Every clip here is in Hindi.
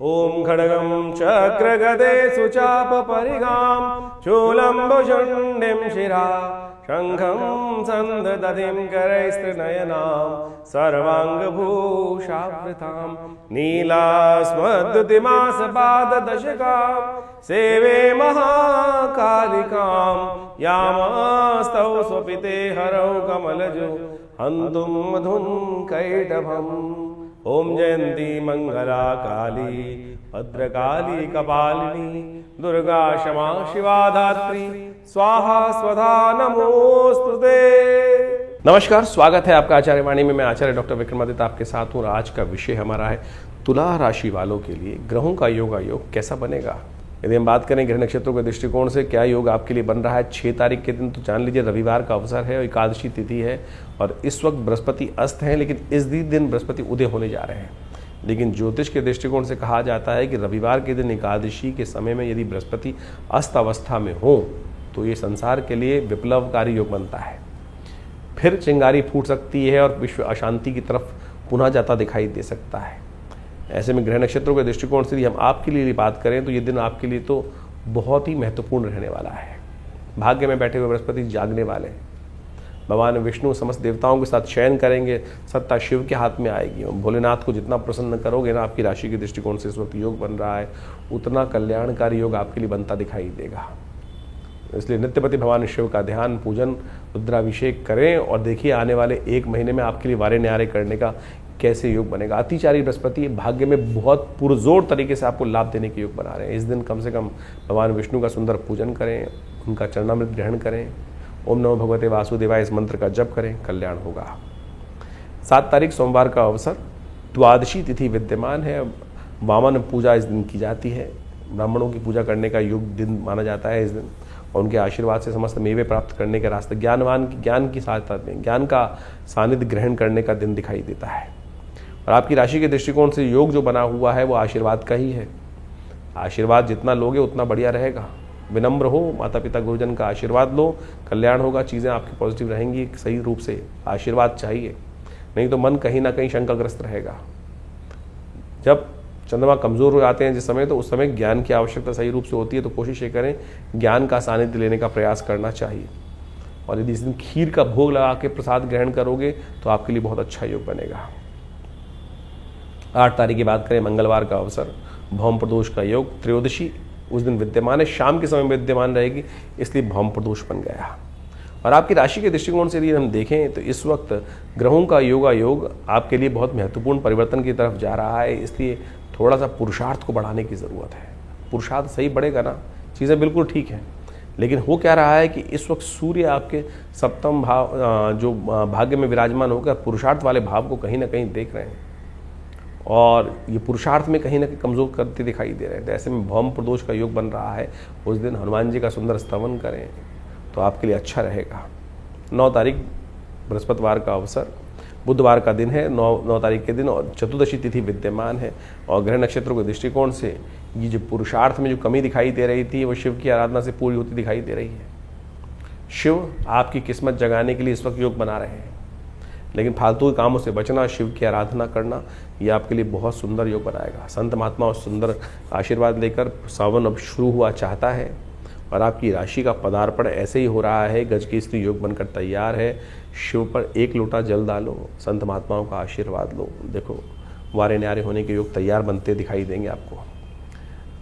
ओम खड्गं चक्रगदे सुचापपरिगां शूलम्बुशुण्डिं शिरा शङ्खं सन्ददधिं करैस्त्रिनयनां सर्वाङ्गभूषावृतां नीलास्मद्युतिमासपाददशकां सेवे महाकालिकां यामास्तौ स्वपिते हरौ कमलजो हन्तुं मधुन्कैटभम्। ओम जयंती मंगला काली भद्रकाली कपालिनी दुर्गा क्षमा शिवा धात्री स्वाहा स्वधा नमोस्तुते। नमस्कार, स्वागत है आपका आचार्य वाणी में। मैं आचार्य डॉक्टर विक्रमादित्य आपके साथ हूँ। आज का विषय हमारा है तुला राशि वालों के लिए ग्रहों का योग कैसा बनेगा। यदि हम बात करें ग्रह नक्षत्रों के दृष्टिकोण से क्या योग आपके लिए बन रहा है 6 तारीख के दिन, तो जान लीजिए रविवार का अवसर है और एकादशी तिथि है और इस वक्त बृहस्पति अस्त है, लेकिन इस दिन बृहस्पति उदय होने जा रहे हैं। लेकिन ज्योतिष के दृष्टिकोण से कहा जाता है कि रविवार के दिन एकादशी के समय में यदि बृहस्पति अस्त अवस्था में हो तो ये संसार के लिए विप्लवकारी योग बनता है। फिर चिंगारी फूट सकती है और विश्व अशांति की तरफ पुनः जाता दिखाई दे सकता है। ऐसे में ग्रह नक्षत्रों के दृष्टिकोण से यदि हम आपके लिए बात करें तो ये दिन आपके लिए तो बहुत ही महत्वपूर्ण रहने वाला है। भाग्य में बैठे हुए बृहस्पति जागने वाले हैं। भगवान विष्णु समस्त देवताओं के साथ शयन करेंगे, सत्ता शिव के हाथ में आएगी। भोलेनाथ को जितना प्रसन्न करोगे ना, आपकी राशि के दृष्टिकोण से इस वक्त योग बन रहा है, उतना कल्याणकारी योग आपके लिए बनता दिखाई देगा। इसलिए नित्यपति भगवान शिव का ध्यान, पूजन, रुद्राभिषेक करें और देखिए आने वाले 1 महीने में आपके लिए वारे न्यारे करने का कैसे योग बनेगा। अतिचारी बृहस्पति भाग्य में बहुत पुरजोर तरीके से आपको लाभ देने के योग बना रहे हैं। इस दिन कम से कम भगवान विष्णु का सुंदर पूजन करें, उनका चरणामृत ग्रहण करें, ओम नमो भगवते वासुदेवाय इस मंत्र का जप करें, कल्याण होगा। 7 तारीख सोमवार का अवसर, द्वादशी तिथि विद्यमान है। वामन पूजा इस दिन की जाती है। ब्राह्मणों की पूजा करने का युग दिन माना जाता है इस दिन, और उनके आशीर्वाद से समस्त मेवे प्राप्त करने के रास्ते, ज्ञान की सहायता में ज्ञान का सानिध्य ग्रहण करने का दिन दिखाई देता है। और आपकी राशि के दृष्टिकोण से योग जो बना हुआ है वो आशीर्वाद का ही है। आशीर्वाद जितना लोगे उतना बढ़िया रहेगा। विनम्र हो, माता पिता गुरुजन का आशीर्वाद लो, कल्याण होगा, चीज़ें आपकी पॉजिटिव रहेंगी। सही रूप से आशीर्वाद चाहिए, नहीं तो मन कहीं ना कहीं शंकाग्रस्त रहेगा। जब चंद्रमा कमज़ोर हो जाते हैं जिस समय, तो उस समय ज्ञान की आवश्यकता सही रूप से होती है। तो कोशिश ये करें ज्ञान का सानिध्य लेने का प्रयास करना चाहिए। और यदि इस दिन खीर का भोग लगा के प्रसाद ग्रहण करोगे तो आपके लिए बहुत अच्छा योग बनेगा। 8 तारीख की बात करें, मंगलवार का अवसर, भौम प्रदोष का योग, त्रयोदशी उस दिन विद्यमान है, शाम के समय विद्यमान रहेगी, इसलिए भौम प्रदोष बन गया। और आपकी राशि के दृष्टिकोण से यदि हम देखें तो इस वक्त ग्रहों का योग आपके लिए बहुत महत्वपूर्ण परिवर्तन की तरफ जा रहा है। इसलिए थोड़ा सा पुरुषार्थ को बढ़ाने की ज़रूरत है। पुरुषार्थ सही बढ़ेगा ना, चीज़ें बिल्कुल ठीक हैं। लेकिन हो क्या रहा है कि इस वक्त सूर्य आपके सप्तम भाव जो भाग्य में विराजमान होकर पुरुषार्थ वाले भाव को कहीं ना कहीं देख रहे हैं और ये पुरुषार्थ में कहीं ना कहीं कमज़ोर करते दिखाई दे रहे हैं। तो ऐसे में भौम प्रदोष का योग बन रहा है। उस दिन हनुमान जी का सुंदर स्तवन करें तो आपके लिए अच्छा रहेगा। 9 तारीख बृहस्पतिवार का अवसर, बुधवार का दिन है, 9 तारीख के दिन, और चतुर्दशी तिथि विद्यमान है। और ग्रह नक्षत्रों के दृष्टिकोण से ये जो पुरुषार्थ में जो कमी दिखाई दे रही थी वो शिव की आराधना से पूरी होती दिखाई दे रही है। शिव आपकी किस्मत जगाने के लिए इस वक्त योग बना रहे हैं, लेकिन फालतू कामों से बचना, शिव की आराधना करना, ये आपके लिए बहुत सुंदर योग बनाएगा। संत महात्मा सुंदर आशीर्वाद लेकर सावन अब शुरू हुआ चाहता है और आपकी राशि का पदार्पण ऐसे ही हो रहा है। गज की स्त्री योग बनकर तैयार है। शिव पर 1 लोटा जल डालो, संत महात्माओं का आशीर्वाद लो, देखो वारे न्यारे होने के योग तैयार बनते दिखाई देंगे आपको।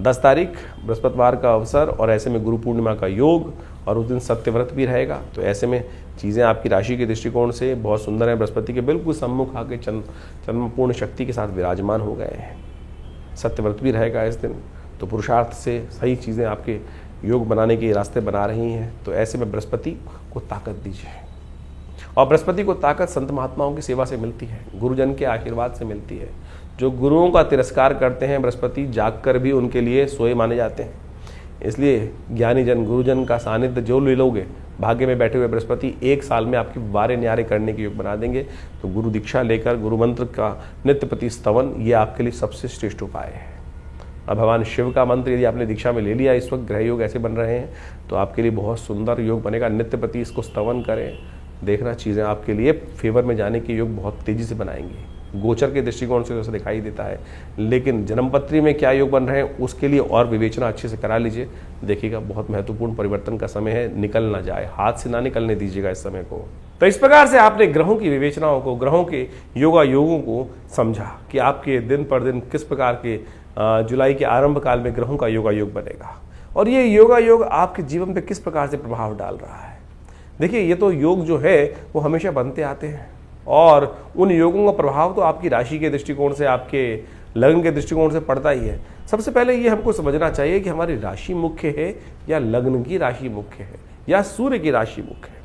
10 तारीख बृहस्पतिवार का अवसर और ऐसे में गुरु पूर्णिमा का योग, और उस दिन सत्यव्रत भी रहेगा। तो ऐसे में चीज़ें आपकी राशि के दृष्टिकोण से बहुत सुंदर हैं। बृहस्पति के बिल्कुल सम्मुख आके चंद्रपूर्ण शक्ति के साथ विराजमान हो गए हैं। सत्यव्रत भी रहेगा इस दिन। तो पुरुषार्थ से सही चीज़ें आपके योग बनाने के रास्ते बना रही हैं। तो ऐसे में बृहस्पति को ताकत दीजिए। और बृहस्पति को ताकत संत महात्माओं की सेवा से मिलती है, गुरुजन के आशीर्वाद से मिलती है। जो गुरुओं का तिरस्कार करते हैं बृहस्पति जागकर भी उनके लिए सोए माने जाते हैं। इसलिए ज्ञानी जन, गुरुजन का सानिध्य जो ले लोगे, भाग्य में बैठे हुए बृहस्पति 1 साल में आपकी वारे न्यारे करने के योग बना देंगे। तो गुरु दीक्षा लेकर गुरु मंत्र का नित्यप्रति स्तवन, ये आपके लिए सबसे श्रेष्ठ उपाय है। अब भगवान शिव का मंत्र यदि आपने दीक्षा में ले लिया, इस वक्त ग्रह योग ऐसे बन रहे हैं, तो आपके लिए बहुत सुंदर योग बनेगा। नित्यप्रति इसको स्तवन करें, देखना चीज़ें आपके लिए फेवर में जाने के योग बहुत तेज़ी से बनाएंगे। गोचर के दृष्टिकोण से उसे दिखाई देता है, लेकिन जन्मपत्री में क्या योग बन रहे हैं उसके लिए और विवेचना अच्छे से करा लीजिए। देखिएगा बहुत महत्वपूर्ण परिवर्तन का समय है, निकल ना जाए, हाथ से ना निकलने दीजिएगा इस समय को। तो इस प्रकार से आपने ग्रहों की विवेचनाओं को, ग्रहों के योगों को समझा कि आपके दिन पर दिन किस प्रकार के जुलाई के आरंभ काल में ग्रहों का योग बनेगा और ये योग आपके जीवन पे किस प्रकार से प्रभाव डाल रहा है। देखिए ये तो योग जो है वो हमेशा बनते आते हैं और उन योगों का प्रभाव तो आपकी राशि के दृष्टिकोण से, आपके लग्न के दृष्टिकोण से पड़ता ही है। सबसे पहले ये हमको समझना चाहिए कि हमारी राशि मुख्य है या लग्न की राशि मुख्य है या सूर्य की राशि मुख्य है,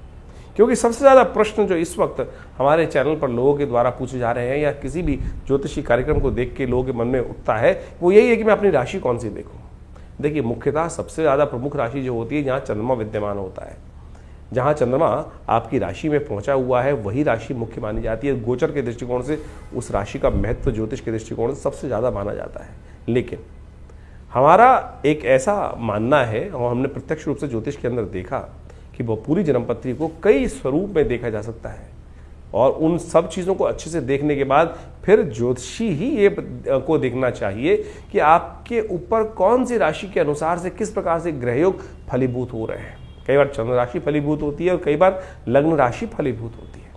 क्योंकि सबसे ज़्यादा प्रश्न जो इस वक्त हमारे चैनल पर लोगों के द्वारा पूछे जा रहे हैं या किसी भी ज्योतिषी कार्यक्रम को देख के लोगों के मन में उठता है वो यही है कि मैं अपनी राशि कौन सी देखूं। देखिए मुख्यतः सबसे ज़्यादा प्रमुख राशि जो होती है जहाँ चंद्रमा विद्यमान होता है, जहाँ चंद्रमा आपकी राशि में पहुंचा हुआ है वही राशि मुख्य मानी जाती है। गोचर के दृष्टिकोण से उस राशि का महत्व ज्योतिष के दृष्टिकोण से सबसे ज़्यादा माना जाता है। लेकिन हमारा एक ऐसा मानना है और हमने प्रत्यक्ष रूप से ज्योतिष के अंदर देखा कि वह पूरी जन्मपत्री को कई स्वरूप में देखा जा सकता है और उन सब चीज़ों को अच्छे से देखने के बाद फिर ज्योतिषी ही ये को देखना चाहिए कि आपके ऊपर कौन सी राशि के अनुसार से किस प्रकार से ग्रहयोग फलीभूत हो रहे हैं। कई बार चंद्र राशि फलीभूत होती है और कई बार लग्न राशि फलीभूत होती है।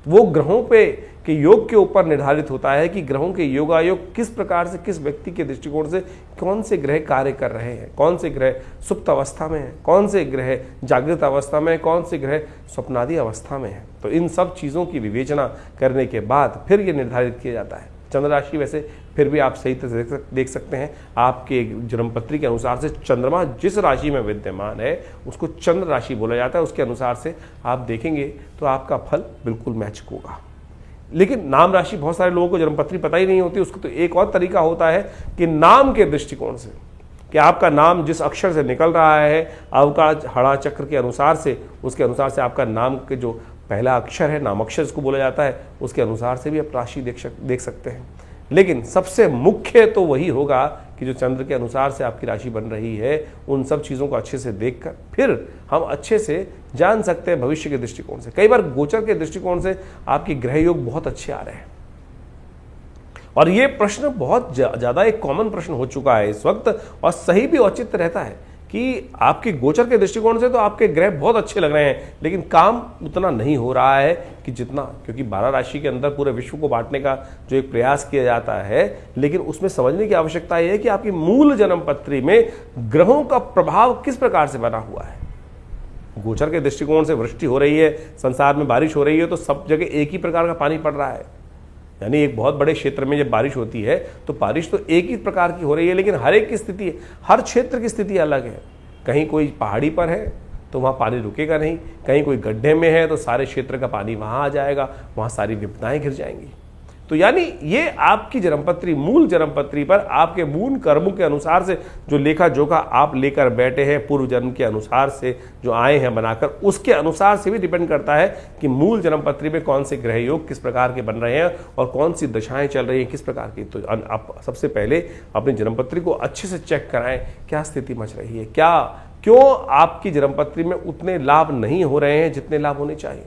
वो ग्रहों पे के योग के ऊपर निर्धारित होता है कि ग्रहों के योगायोग किस प्रकार से, किस व्यक्ति के दृष्टिकोण से कौन से ग्रह कार्य कर रहे हैं, कौन से ग्रह सुप्त अवस्था में है, कौन से ग्रह जागृत अवस्था में है, कौन से ग्रह स्वप्नादि अवस्था में है। तो इन सब चीज़ों की विवेचना करने के बाद फिर ये निर्धारित किया जाता है। चंद्र राशि वैसे फिर भी आप सही तरह से देख सकते हैं, आपके जन्मपत्री के अनुसार से चंद्रमा जिस राशि में विद्यमान है उसको चंद्र राशि बोला जाता है। उसके अनुसार से आप देखेंगे तो आपका फल बिल्कुल मैच होगा। लेकिन नाम राशि बहुत सारे लोगों को जन्मपत्री पता ही नहीं होती। उसको तो एक और तरीका होता है कि नाम के दृष्टिकोण से कि आपका नाम जिस अक्षर से निकल रहा है अवकाश हड़ा चक्र के अनुसार से, उसके अनुसार से आपका नाम के जो पहला अक्षर है, नाम अक्षर इसको बोला जाता है, उसके अनुसार से भी आप राशि देख सकते हैं। लेकिन सबसे मुख्य तो वही होगा कि जो चंद्र के अनुसार से आपकी राशि बन रही है, उन सब चीज़ों को अच्छे से देखकर फिर हम अच्छे से जान सकते हैं भविष्य के दृष्टिकोण से। कई बार गोचर के दृष्टिकोण से आपके ग्रह योग बहुत अच्छे आ रहे हैं और ये प्रश्न बहुत ज़्यादा एक कॉमन प्रश्न हो चुका है इस वक्त और सही भी औचित्य रहता है कि आपके गोचर के दृष्टिकोण से तो आपके ग्रह बहुत अच्छे लग रहे हैं, लेकिन काम उतना नहीं हो रहा है कि जितना, क्योंकि 12 राशि के अंदर पूरे विश्व को बांटने का जो एक प्रयास किया जाता है, लेकिन उसमें समझने की आवश्यकता यह है कि आपकी मूल जन्मपत्री में ग्रहों का प्रभाव किस प्रकार से बना हुआ है। गोचर के दृष्टिकोण से वृष्टि हो रही है, संसार में बारिश हो रही है, तो सब जगह एक ही प्रकार का पानी पड़ रहा है। यानी एक बहुत बड़े क्षेत्र में जब बारिश होती है तो बारिश तो एक ही प्रकार की हो रही है, लेकिन हर एक की स्थिति, हर क्षेत्र की स्थिति अलग है। कहीं कोई पहाड़ी पर है तो वहाँ पानी रुकेगा नहीं, कहीं कोई गड्ढे में है तो सारे क्षेत्र का पानी वहाँ आ जाएगा, वहाँ सारी विपदाएं घिर जाएंगी। तो यानी ये आपकी जन्मपत्री, मूल जन्मपत्री पर आपके मूल कर्मों के अनुसार से जो लेखा जोखा आप लेकर बैठे हैं, पूर्व जन्म के अनुसार से जो आए हैं बनाकर, उसके अनुसार से भी डिपेंड करता है कि मूल जन्मपत्री में कौन से ग्रह योग किस प्रकार के बन रहे हैं और कौन सी दशाएं चल रही हैं किस प्रकार की। तो आप सबसे पहले अपनी जन्मपत्री को अच्छे से चेक कराएं, क्या स्थिति मच रही है, क्यों आपकी जन्मपत्री में उतने लाभ नहीं हो रहे हैं जितने लाभ होने चाहिए।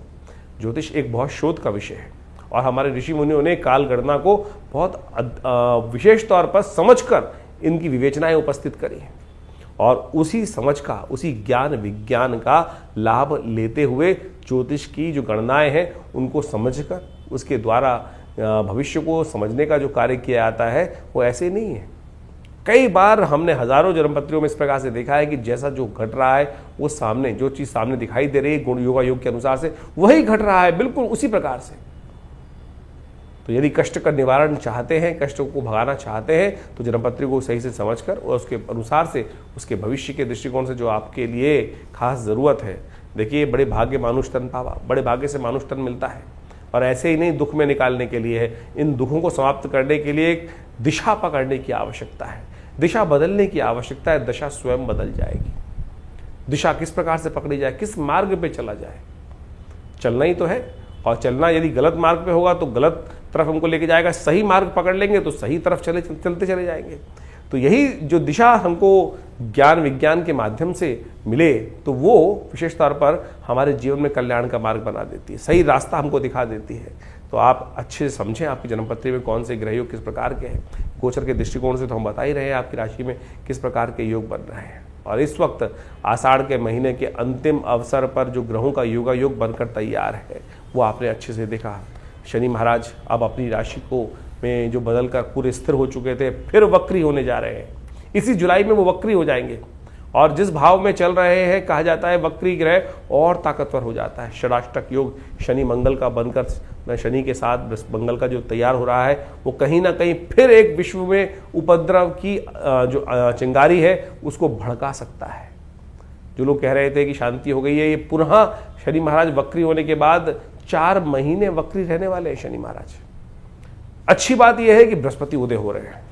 ज्योतिष एक बहुत शोध का विषय है और हमारे ऋषि मुनियों ने काल गणना को बहुत विशेष तौर पर समझकर इनकी विवेचनाएं उपस्थित करी हैं और उसी समझ का, उसी ज्ञान विज्ञान का लाभ लेते हुए ज्योतिष की जो गणनाएं हैं उनको समझकर उसके द्वारा भविष्य को समझने का जो कार्य किया जाता है वो ऐसे नहीं है। कई बार हमने हजारों जन्मपत्रियों में इस प्रकार से देखा है कि जैसा जो घट रहा है वो सामने, जो चीज़ सामने दिखाई दे रही है गुण योगा योग के अनुसार से वही घट रहा है, बिल्कुल उसी प्रकार से। तो यदि कष्ट का निवारण चाहते हैं, कष्टों को भगाना चाहते हैं, तो जन्मपत्री को सही से समझकर और उसके अनुसार से उसके भविष्य के दृष्टिकोण से जो आपके लिए खास ज़रूरत है। देखिए, बड़े भाग्य मानुष तन पावा, बड़े भाग्य से मानुष तन मिलता है और ऐसे ही नहीं दुख में निकालने के लिए है, इन दुखों को समाप्त करने के लिए एक दिशा पकड़ने की आवश्यकता है, दिशा बदलने की आवश्यकता है। दशा स्वयं बदल जाएगी। दिशा किस प्रकार से पकड़ी जाए, किस मार्ग पे चला जाए, चलना ही तो है। और चलना यदि गलत मार्ग पे होगा तो गलत तरफ हमको लेके जाएगा, सही मार्ग पकड़ लेंगे तो सही तरफ चलते चले जाएंगे। तो यही जो दिशा हमको ज्ञान विज्ञान के माध्यम से मिले तो वो विशेष तौर पर हमारे जीवन में कल्याण का मार्ग बना देती है, सही रास्ता हमको दिखा देती है। तो आप अच्छे से समझें आपकी जन्मपत्री में कौन से ग्रह योग किस प्रकार के हैं। गोचर के दृष्टिकोण से तो हम बता ही रहे हैं आपकी राशि में किस प्रकार के योग बन रहे हैं। और इस वक्त आषाढ़ के महीने के अंतिम अवसर पर जो ग्रहों का योगा योग बनकर तैयार है वो आपने अच्छे से देखा। शनि महाराज अब अपनी राशि को में जो बदल कर पूरे स्थिर हो चुके थे फिर वक्री होने जा रहे हैं। इसी जुलाई में वो वक्री हो जाएंगे और जिस भाव में चल रहे हैं कहा जाता है वक्री ग्रह और ताकतवर हो जाता है। षडाष्टक योग शनि मंगल का बनकर शनि के साथ मंगल का जो तैयार हो रहा है वो कहीं ना कहीं फिर एक विश्व में उपद्रव की जो चिंगारी है उसको भड़का सकता है। जो लोग कह रहे थे कि शांति हो गई है, ये पुनः शनि महाराज वक्री होने के बाद 4 महीने वक्री रहने वाले हैं शनि महाराज। अच्छी बात यह है कि बृहस्पति उदय हो रहे हैं।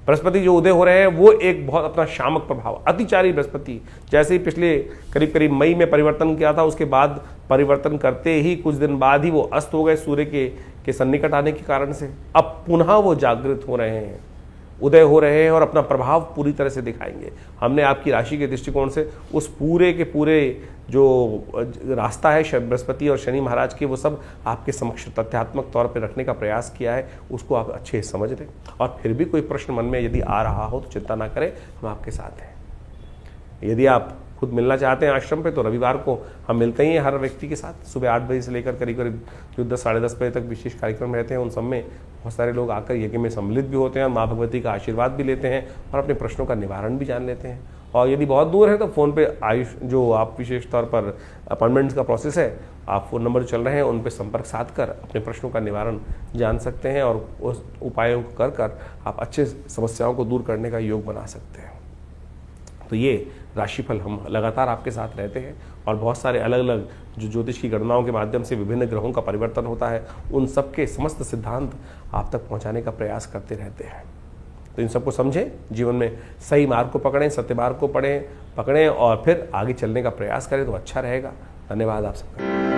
बृहस्पति जो उदय हो रहे हैं वो एक बहुत अपना शामक प्रभाव, अतिचारी बृहस्पति जैसे ही पिछले करीब करीब मई में परिवर्तन किया था उसके बाद परिवर्तन करते ही कुछ दिन बाद ही वो अस्त हो गए सूर्य के सन्निकट आने के कारण से। अब पुनः वो जागृत हो रहे हैं, उदय हो रहे हैं और अपना प्रभाव पूरी तरह से दिखाएंगे। हमने आपकी राशि के दृष्टिकोण से उस पूरे के पूरे जो रास्ता है बृहस्पति और शनि महाराज के वो सब आपके समक्ष तथ्यात्मक तौर पर रखने का प्रयास किया है, उसको आप अच्छे से समझ लें। और फिर भी कोई प्रश्न मन में यदि आ रहा हो तो चिंता ना करें, हम आपके साथ हैं। यदि आप खुद मिलना चाहते हैं आश्रम पे तो रविवार को हम मिलते ही हैं हर व्यक्ति के साथ। सुबह 8 बजे से लेकर करीब करीब जो 10 साढ़े 10 बजे तक विशेष कार्यक्रम रहते हैं उन सब में बहुत सारे लोग आकर यज्ञ में सम्मिलित भी होते हैं और माँ भगवती का आशीर्वाद भी लेते हैं और अपने प्रश्नों का निवारण भी जान लेते हैं। और यदि बहुत दूर है तो फ़ोन पे आयुष जो आप विशेष तौर पर अपॉइंटमेंट्स का प्रोसेस है, आप फ़ोन नंबर चल रहे हैं उन पर संपर्क साध कर अपने प्रश्नों का निवारण जान सकते हैं और उस उपायों को कर आप अच्छे समस्याओं को दूर करने का योग बना सकते हैं। तो ये राशिफल हम लगातार आपके साथ रहते हैं और बहुत सारे अलग अलग जो ज्योतिष की गणनाओं के माध्यम से विभिन्न ग्रहों का परिवर्तन होता है उन सब के समस्त सिद्धांत आप तक पहुंचाने का प्रयास करते रहते हैं। तो इन सबको समझें, जीवन में सही मार्ग को पकड़ें, सत्य मार्ग को पकड़ें और फिर आगे चलने का प्रयास करें तो अच्छा रहेगा। धन्यवाद आप सबका।